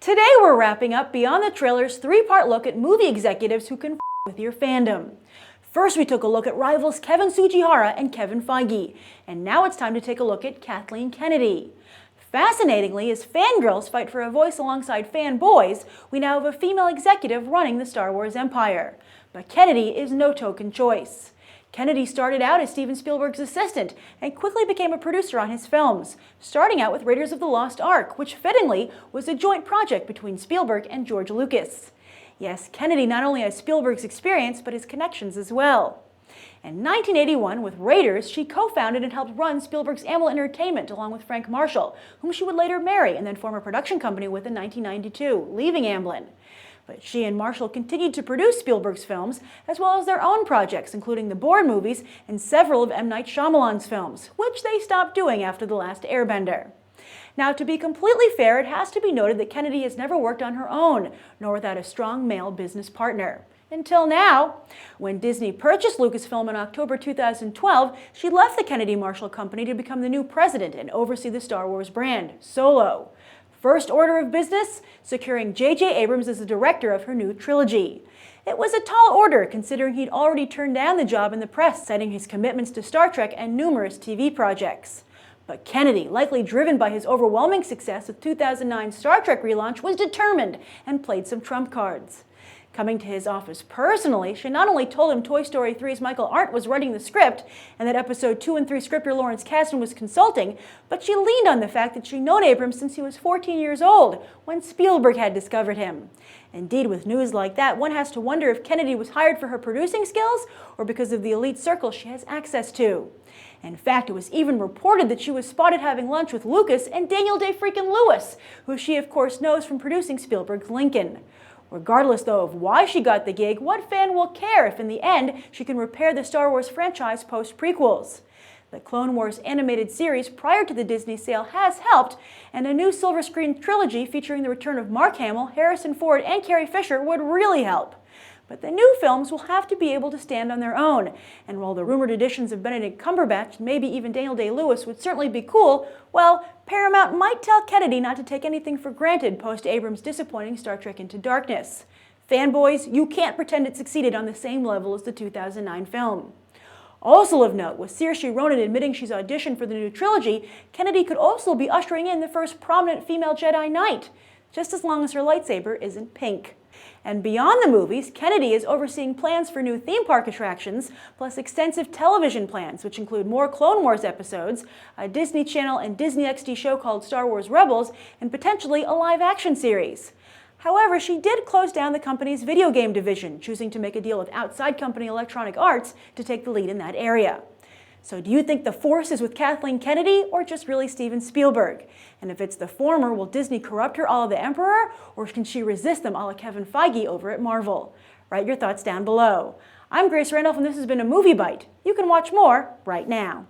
Today we're wrapping up Beyond the Trailer's three-part look at movie executives who can f with your fandom. First we took a look at rivals Kevin Tsujihara and Kevin Feige, and now it's time to take a look at Kathleen Kennedy. Fascinatingly, as fangirls fight for a voice alongside fanboys, we now have a female executive running the Star Wars empire. But Kennedy is no token choice. Kennedy started out as Steven Spielberg's assistant and quickly became a producer on his films, starting out with Raiders of the Lost Ark, which fittingly was a joint project between Spielberg and George Lucas. Yes, Kennedy not only has Spielberg's experience, but his connections as well. In 1981, with Raiders, she co-founded and helped run Spielberg's Amblin Entertainment along with Frank Marshall, whom she would later marry and then form a production company with in 1992, leaving Amblin. But she and Marshall continued to produce Spielberg's films, as well as their own projects, including the Bourne movies and several of M. Night Shyamalan's films, which they stopped doing after The Last Airbender. Now, to be completely fair, it has to be noted that Kennedy has never worked on her own, nor without a strong male business partner. Until now. When Disney purchased Lucasfilm in October 2012, she left the Kennedy-Marshall Company to become the new president and oversee the Star Wars brand, solo. First order of business, securing JJ Abrams as the director of her new trilogy. It was a tall order, considering he'd already turned down the job in the press, citing his commitments to Star Trek and numerous TV projects. But Kennedy, likely driven by his overwhelming success with 2009's Star Trek relaunch, was determined and played some trump cards. Coming to his office personally, she not only told him Toy Story 3's Michael Arndt was writing the script and that Episode 2 and 3 scripter Lawrence Kasdan was consulting, but she leaned on the fact that she'd known Abrams since he was 14 years old, when Spielberg had discovered him. Indeed, with news like that, one has to wonder if Kennedy was hired for her producing skills or because of the elite circle she has access to. In fact, it was even reported that she was spotted having lunch with Lucas and Daniel Day freaking Lewis, who she of course knows from producing Spielberg's Lincoln. Regardless, though, of why she got the gig, what fan will care if in the end she can repair the Star Wars franchise post-prequels? The Clone Wars animated series prior to the Disney sale has helped, and a new silver screen trilogy featuring the return of Mark Hamill, Harrison Ford, and Carrie Fisher would really help. But the new films will have to be able to stand on their own, and while the rumored additions of Benedict Cumberbatch and maybe even Daniel Day-Lewis would certainly be cool, well, Paramount might tell Kennedy not to take anything for granted post-Abrams' disappointing Star Trek Into Darkness. Fanboys, you can't pretend it succeeded on the same level as the 2009 film. Also of note, with Saoirse Ronan admitting she's auditioned for the new trilogy, Kennedy could also be ushering in the first prominent female Jedi Knight, just as long as her lightsaber isn't pink. And beyond the movies, Kennedy is overseeing plans for new theme park attractions, plus extensive television plans, which include more Clone Wars episodes, a Disney Channel and Disney XD show called Star Wars Rebels, and potentially a live-action series. However, she did close down the company's video game division, choosing to make a deal with outside company Electronic Arts to take the lead in that area. So do you think the force is with Kathleen Kennedy or just really Steven Spielberg? And if it's the former, will Disney corrupt her a la the Emperor, or can she resist them a la Kevin Feige over at Marvel? Write your thoughts down below. I'm Grace Randolph and this has been a Movie Bite. You can watch more right now.